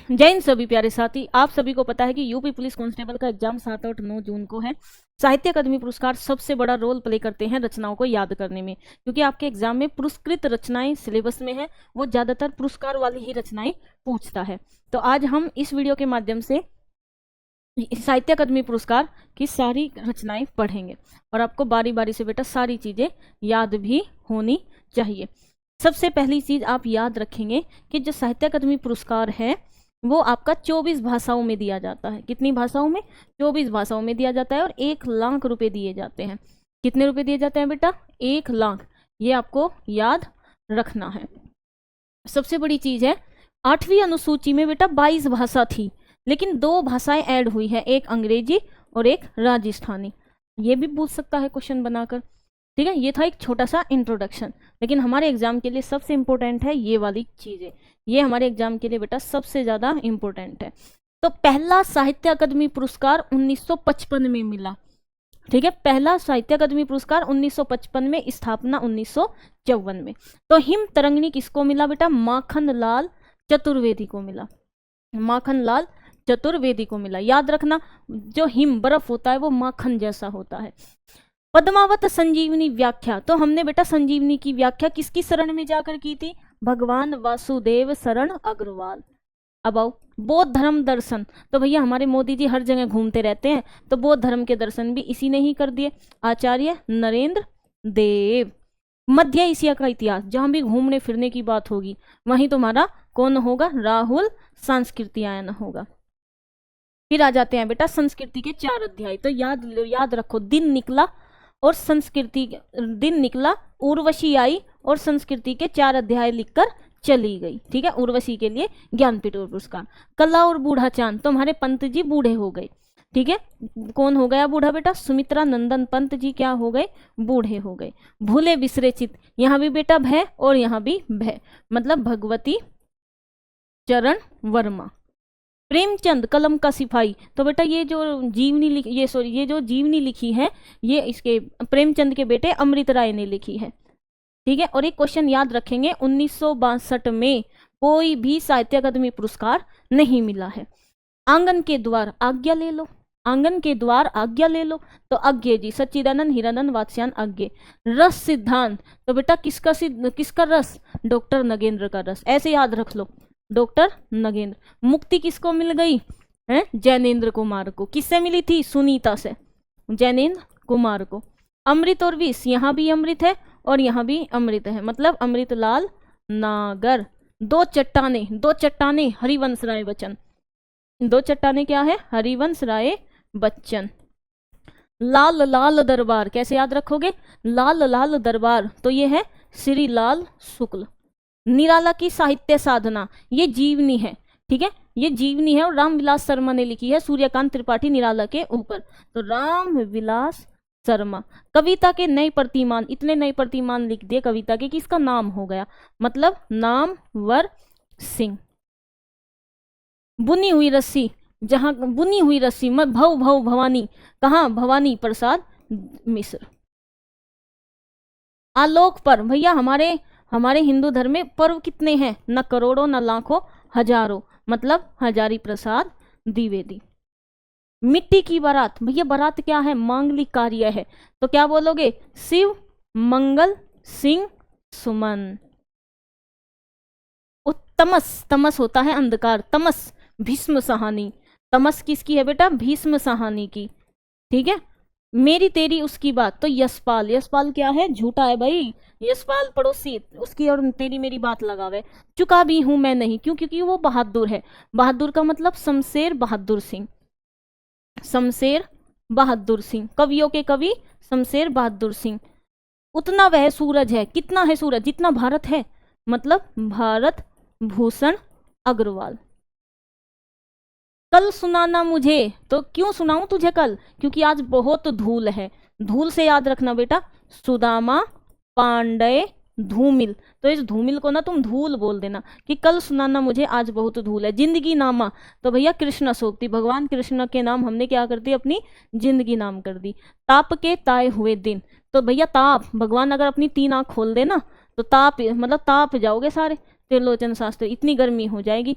जय हिंद सभी प्यारे साथी। आप सभी को पता है कि यूपी पुलिस कांस्टेबल का एग्जाम 7, 8, 9 जून को है। साहित्य अकादमी पुरस्कार सबसे बड़ा रोल प्ले करते हैं रचनाओं को याद करने में, क्योंकि आपके एग्जाम में पुरस्कृत रचनाएं सिलेबस में है, वो ज्यादातर पुरस्कार वाली ही रचनाएं पूछता है। तो आज हम इस वीडियो के माध्यम से साहित्य अकादमी पुरस्कार की सारी रचनाएं पढ़ेंगे और आपको बारी बारी से बेटा सारी चीजें याद भी होनी चाहिए। सबसे पहली चीज आप याद रखेंगे कि जो साहित्य अकादमी पुरस्कार है वो आपका 24 भाषाओं में दिया जाता है। कितनी भाषाओं में? 24 भाषाओं में दिया जाता है और 1 लाख रुपए दिए जाते हैं। कितने रुपए दिए जाते हैं बेटा? 1 लाख। ये आपको याद रखना है। सबसे बड़ी चीज है 8वीं अनुसूची में बेटा 22 भाषा थी, लेकिन 2 भाषाएं ऐड हुई है, एक अंग्रेजी और एक राजस्थानी। ये भी पूछ सकता है क्वेश्चन बनाकर। ठीक है, ये था एक छोटा सा इंट्रोडक्शन, लेकिन हमारे एग्जाम के लिए सबसे इंपॉर्टेंट है ये वाली चीजें। ये हमारे एग्जाम के लिए बेटा सबसे ज्यादा इंपॉर्टेंट है। तो पहला साहित्य अकादमी पुरस्कार 1955 में मिला। ठीक है, पहला साहित्य अकादमी पुरस्कार 1955 में, स्थापना 1954 में। तो हिम तरंगिणी किसको मिला बेटा? माखन लाल चतुर्वेदी को मिला। माखन लाल चतुर्वेदी को मिला। याद रखना, जो हिम बर्फ होता है वो माखन जैसा होता है। पद्मावत संजीवनी व्याख्या, तो हमने बेटा संजीवनी की व्याख्या किसकी शरण में जाकर की थी? भगवान वासुदेव शरण अग्रवाल। अब आओ बौद्ध धर्म दर्शन, तो भैया हमारे मोदी जी हर जगह घूमते रहते हैं, तो बौद्ध धर्म के दर्शन भी इसी ने ही कर दिए, आचार्य नरेंद्र देव। मध्य एशिया का इतिहास, जहां भी घूमने फिरने की बात होगी वहीं तुम्हारा कौन होगा? राहुल सांस्कृतियायन होगा। फिर आ जाते हैं बेटा संस्कृति के 4 अध्याय। तो याद रखो, दिन निकला और संस्कृति, दिन निकला, उर्वशी आई और संस्कृति के 4 अध्याय लिखकर चली गई। ठीक है, उर्वशी के लिए ज्ञानपीठ पुरस्कार। कला और बूढ़ा चांद, तो हमारे पंत जी बूढ़े हो गए। ठीक है, कौन हो गया बूढ़ा बेटा? सुमित्रा नंदन पंत जी क्या हो गए? बूढ़े हो गए। भूले बिसरे चित, यहाँ भी बेटा भय और यहाँ भी भय, मतलब भगवती चरण वर्मा। प्रेमचंद कलम का सिपाही, तो बेटा ये जो जीवनी ये जो जीवनी लिखी है ये इसके प्रेमचंद के बेटे अमृत राय ने लिखी है। ठीक है, और एक क्वेश्चन याद रखेंगे, 1962 में कोई भी साहित्य अकादमी पुरस्कार नहीं मिला है। आंगन के द्वार आज्ञा ले लो, आंगन के द्वार आज्ञा ले लो, तो अज्ञे जी सच्चिदानंद हीरानंद वात्स्यायन अज्ञे। रस सिद्धांत, तो बेटा किसका रस? डॉक्टर नगेंद्र का रस, ऐसे याद रख लो, डॉक्टर नगेंद्र। मुक्ति किसको मिल गई है? जैनेन्द्र कुमार को। किससे मिली थी? सुनीता से, जैनेन्द्र कुमार को। अमृत और विष, यहाँ भी अमृत है और यहाँ भी अमृत है, मतलब अमृतलाल नागर। 2 चट्टाने हरिवंश राय बच्चन। 2 चट्टाने क्या है? हरिवंश राय बच्चन। लाल लाल दरबार, कैसे याद रखोगे? लाल लाल दरबार, तो ये है श्री लाल शुक्ल। निराला की साहित्य साधना, ये जीवनी है। ठीक है, ये जीवनी है और रामविलास शर्मा ने लिखी है सूर्यकांत त्रिपाठी निराला के ऊपर। तो रामविलास शर्मा। कविता के नए प्रतिमान, इतने नए प्रतिमान लिख दिए कविता के कि इसका नाम हो गया, मतलब नामवर सिंह। बुनी हुई रस्सी, जहां बुनी हुई रस्सी भव भव भवानी, कहाँ? भवानी प्रसाद मिश्र। आलोक पर्व, भैया हमारे हिंदू धर्म में पर्व कितने हैं? न करोड़ों न लाखों, हजारों, मतलब हजारी प्रसाद द्विवेदी। मिट्टी की बारात, भैया बारात क्या है? मांगलिक कार्य है, तो क्या बोलोगे? शिव मंगल सिंह सुमन। तमस, तमस होता है अंधकार, तमस भीष्म सहानी। तमस किसकी है बेटा? भीष्म सहानी की। ठीक है, मेरी तेरी उसकी बात, तो यशपाल। यशपाल क्या है? झूठा है भाई, यशपाल पड़ोसी, उसकी और तेरी मेरी बात लगावे। चुका भी हूं मैं नहीं, क्यों? क्योंकि वो बहादुर है। बहादुर का मतलब शमशेर बहादुर सिंह, शमशेर बहादुर सिंह, कवियों के कवि शमशेर बहादुर सिंह। उतना वह सूरज है, कितना है सूरज? जितना भारत है, मतलब भारत भूषण अग्रवाल। कल सुनाना मुझे, तो क्यों सुनाऊं तुझे कल? क्योंकि आज बहुत धूल है। धूल से याद रखना बेटा, सुदामा पांडे धूमिल, तो इस धूमिल को ना तुम धूल बोल देना कि कल सुनाना मुझे आज बहुत धूल है। जिंदगी नामा, तो भैया कृष्ण सोक्ति, भगवान कृष्ण के नाम हमने क्या कर दी? अपनी जिंदगी नाम कर दी। ताप के ताए हुए दिन, तो भैया ताप, भगवान अगर अपनी 3 आंख खोल देना तो ताप, मतलब ताप जाओगे सारे। त्रिलोचन शास्त्री, इतनी गर्मी हो जाएगी।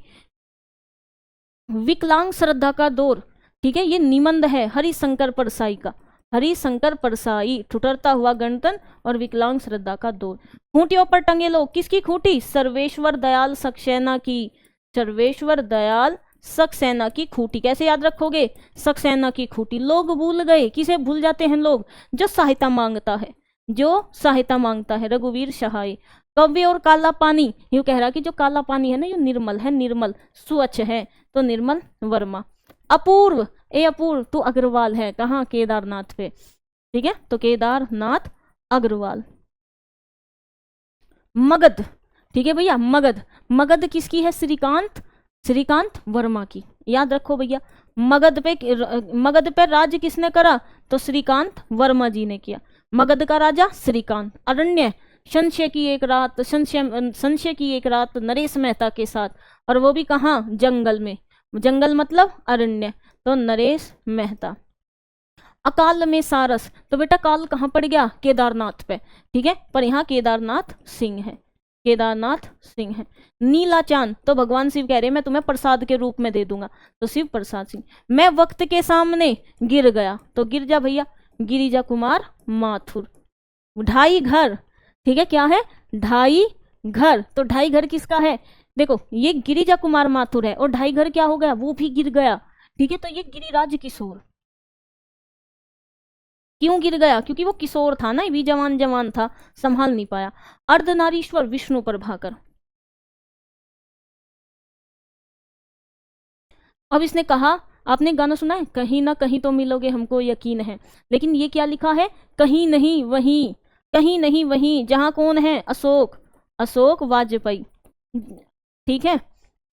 विकलांग श्रद्धा का दौर, ठीक है, ये निबंध है हरिशंकर परसाई का, हरिशंकर परसाई, ठुठरता हुआ गणतंत्र और विकलांग श्रद्धा का दौर। खूंटियों पर टंगे लोग, किसकी खूंटी? सर्वेश्वर दयाल सक्सेना की, सर्वेश्वर दयाल सक्सेना की खूंटी। कैसे याद रखोगे? सक्सेना की खूंटी। लोग भूल गए, किसे भूल जाते हैं लोग? जो सहायता मांगता है, जो सहायता मांगता है, रघुवीर सहाय। कव्य और काला पानी, यूं कह रहा कि जो काला पानी है ना, ये निर्मल है, निर्मल स्वच्छ है, तो निर्मल वर्मा। अपूर्व, ए अपूर्व तू अग्रवाल है, कहाँ? केदारनाथ पे, ठीक है, तो केदारनाथ अग्रवाल। मगध, ठीक है भैया, मगध, मगध किसकी है? श्रीकांत, श्रीकांत वर्मा की, याद रखो भैया। मगध पे राज्य किसने करा? तो श्रीकांत वर्मा जी ने किया। मगध का राजा श्रीकांत। अरण्य, संशय की एक रात, संशय की एक रात नरेश मेहता के साथ, और वो भी कहाँ? जंगल में, जंगल मतलब अरण्य, तो नरेश मेहता। अकाल में सारस, तो बेटा काल कहाँ पड़ गया? केदारनाथ पे, ठीक है, पर यहाँ केदारनाथ सिंह है, केदारनाथ सिंह है। नीला चांद, तो भगवान शिव कह रहे हैं मैं तुम्हें प्रसाद के रूप में दे दूंगा, तो शिव प्रसाद सिंह। मैं वक्त के सामने गिर गया, तो गिर जा भैया, गिरिजा कुमार माथुर। ढाई घर, ठीक है, क्या है? ढाई घर, तो ढाई घर किसका है? देखो ये गिरिजा कुमार माथुर है, और ढाई घर क्या हो गया? वो भी गिर गया, ठीक है, तो ये गिरिराज किशोर। क्यों गिर गया? क्योंकि वो किशोर था ना, भी जवान जवान था, संभाल नहीं पाया। अर्धनारीश्वर विष्णु प्रभाकर। अब इसने कहा, आपने गाना सुना है, कहीं ना कहीं तो मिलोगे हमको यकीन है, लेकिन ये क्या लिखा है? कहीं नहीं वहीं, कहीं नहीं वहीं, जहां कौन है? अशोक, अशोक वाजपेयी, ठीक है,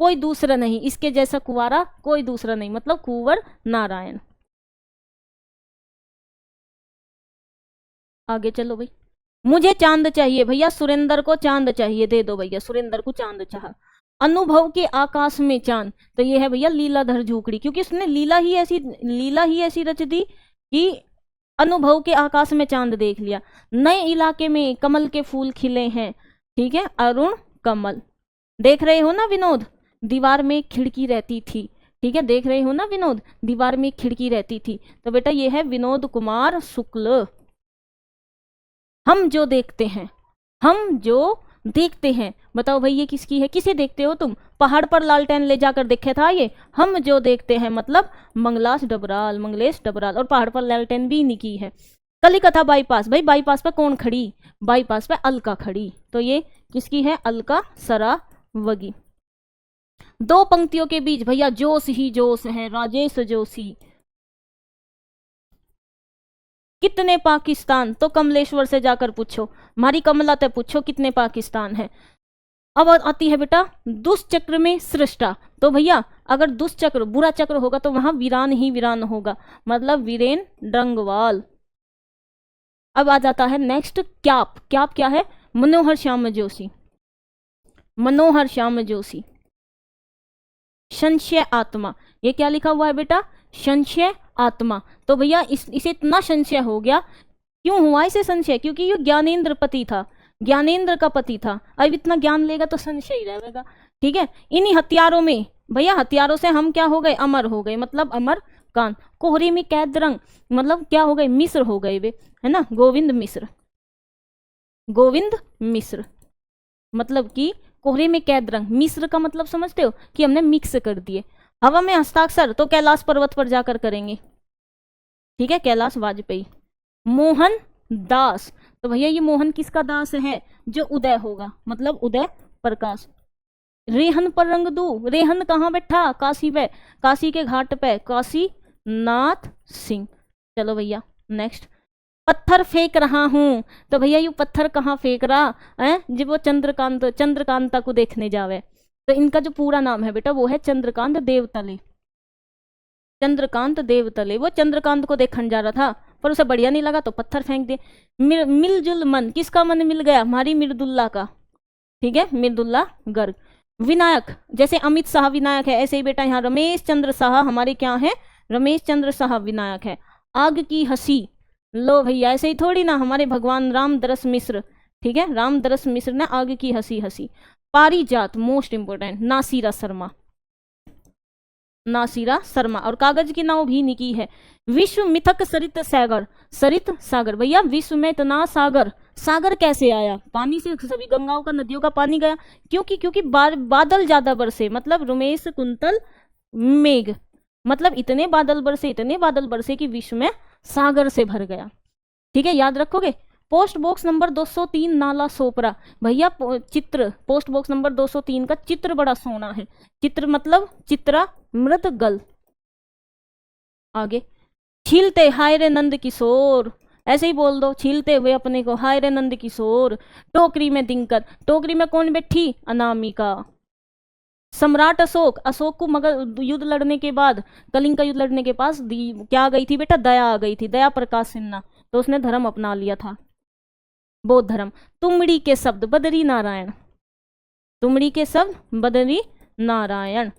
कोई दूसरा नहीं, इसके जैसा कुंवारा कोई दूसरा नहीं, मतलब कुंवर नारायण। आगे चलो भाई। मुझे चांद चाहिए भैया, सुरेंद्र को चांद चाहिए, दे दो भैया, सुरेंद्र को चांद चाह। अनुभव के आकाश में चांद, तो ये है भैया लीलाधर झुकड़ी, क्योंकि उसने लीला ही ऐसी रच दी कि अनुभव के आकाश में चांद देख लिया। नए इलाके में कमल के फूल खिले हैं, ठीक है, अरुण कमल। देख रहे हो ना विनोद, दीवार में खिड़की रहती थी, ठीक है, देख रहे हो ना विनोद, दीवार में खिड़की रहती थी, तो बेटा ये है विनोद कुमार शुक्ल। हम जो देखते हैं, हम जो देखते हैं, बताओ भाई ये किसकी है? किसे देखते हो तुम? पहाड़ पर लालटेन ले जाकर देखे था ये। हम जो देखते हैं मतलब मंगलास डबराल, मंगलेश डबराल, और पहाड़ पर लालटेन भी इन्हीं की है। कलिकथा बाईपास, भाई बाईपास पे कौन खड़ी? बाईपास पे अलका खड़ी, तो ये किसकी है? अलका सरावगी। दो पंक्तियों के बीच भैया जोश ही जोश है, राजेश जोशी। कितने पाकिस्तान? तो कमलेश्वर से जाकर पूछो, हमारी कमला ते पूछो कितने पाकिस्तान है। अब आती है बेटा दुष्चक्र में सृष्टा, तो भैया अगर दुष्चक्र बुरा चक्र होगा तो वहां वीरान ही वीरान होगा, मतलब वीरेन डंगवाल। अब आ जाता है नेक्स्ट क्याप, क्याप क्या है? मनोहर श्याम जोशी, मनोहर श्याम जोशी। संशय आत्मा, ये क्या लिखा हुआ है बेटा? संशय आत्मा, तो भैया इसे इतना संशय हो गया, क्यों हुआ इसे संशय? क्योंकि ये ज्ञानेन्द्र पति था, ज्ञानेन्द्र का पति था, अब इतना ज्ञान लेगा तो संशय ही रहेगा, ठीक है। इन्हीं हथियारों में भैया, हथियारों से हम क्या हो गए? अमर हो गए, मतलब अमर कांत। कोहरे में कैद रंग, मतलब क्या हो गए? मिस्र हो गए वे, है ना, गोविंद मिश्र, गोविंद मिश्र, मतलब कि कोहरे में कैद रंग, मिस्र का मतलब समझते हो कि हमने मिक्स कर दिए। हवा में हस्ताक्षर तो कैलाश पर्वत पर जाकर करेंगे, ठीक है, कैलाश वाजपेयी। मोहन दास, तो भैया ये मोहन किसका दास है? जो उदय होगा, मतलब उदय प्रकाश। रेहन पर रंग दू, रेहन कहाँ बैठा? काशी पे, काशी के घाट पे, काशी नाथ सिंह। चलो भैया नेक्स्ट। पत्थर फेंक रहा हूं, तो भैया ये पत्थर कहाँ फेंक रहा है? जब वो चंद्रकांत, चंद्रकांता को देखने जावे, तो इनका जो पूरा नाम है बेटा वो है चंद्रकांत देवतले, चंद्रकांत देवतले। वो चंद्रकांत को देखने जा रहा था, पर उसे बढ़िया नहीं लगा तो पत्थर फेंक दे। मिलजुल मन, किसका मन मिल गया? हमारी मिर्दुल्ला का, ठीक है, मिर्दुल्ला गर्ग। विनायक, जैसे अमित शाह विनायक है, ऐसे ही बेटा यहाँ रमेश चंद्र शाह हमारे क्या है? रमेश चंद्र शाह विनायक है। आग की हंसी, लो भैया ऐसे ही थोड़ी ना, हमारे भगवान रामदरस मिश्र, ठीक है, रामदरस मिश्र ने आग की हंसी हंसी। पारिजात मोस्ट इंपोर्टेंट, नासिरा शर्मा। नासिरा शर्मा। और कागज की नाव भी निकी है। विश्व मिथक सरित सागर, सरित सागर भैया विश्व में इतना सागर, सागर कैसे आया? पानी से, सभी गंगाओं का नदियों का पानी गया। क्योंकि बादल ज्यादा बरसे, मतलब रमेश कुंतल मेघ, मतलब इतने बादल बरसे कि विश्व में सागर से भर गया। ठीक है, याद रखोगे। पोस्ट बॉक्स नंबर 203 नाला सोपरा भैया चित्र, पोस्ट बॉक्स नंबर 203 का चित्र बड़ा सोना है। चित्र मतलब चित्रा मृदगल। आगे, छीलते हाय रे नंद किशोर, ऐसे ही बोल दो, छीलते हुए अपने को हाय रे नंद किशोर। टोकरी में दिनकर, टोकरी में कौन बैठी? अनामिका। सम्राट अशोक, अशोक को मगर युद्ध लड़ने के बाद, कलिंग का युद्ध लड़ने के पास क्या आ गई थी बेटा? दया आ गई थी, दया प्रकाश सिन्हा, तो उसने धर्म अपना लिया था, बौद्ध धर्म। तुमड़ी के शब्द बदरी नारायण, तुमड़ी के शब्द बदरी नारायण।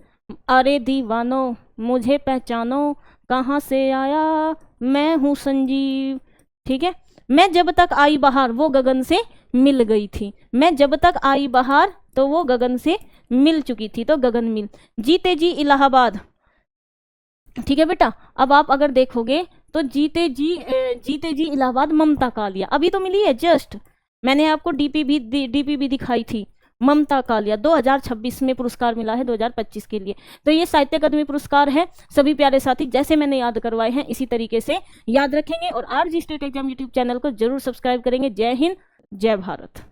अरे दीवानो मुझे पहचानो, कहाँ से आया मैं हूं संजीव। ठीक है, मैं जब तक आई बाहर वो गगन से मिल गई थी, मैं जब तक आई बाहर तो वो गगन से मिल चुकी थी, तो गगन मिल। जीते जी इलाहाबाद। ठीक है बेटा, अब आप अगर देखोगे तो जीते जी इलाहाबाद ममता कालिया, अभी तो मिली है जस्ट, मैंने आपको डीपी भी दिखाई थी। ममता कालिया 2026 में पुरस्कार मिला है 2025 के लिए। तो ये साहित्य अकादमी पुरस्कार है। सभी प्यारे साथी जैसे मैंने याद करवाए हैं इसी तरीके से याद रखेंगे और RG state exam YouTube channel को जरूर सब्सक्राइब करेंगे। जय हिंद, जय भारत।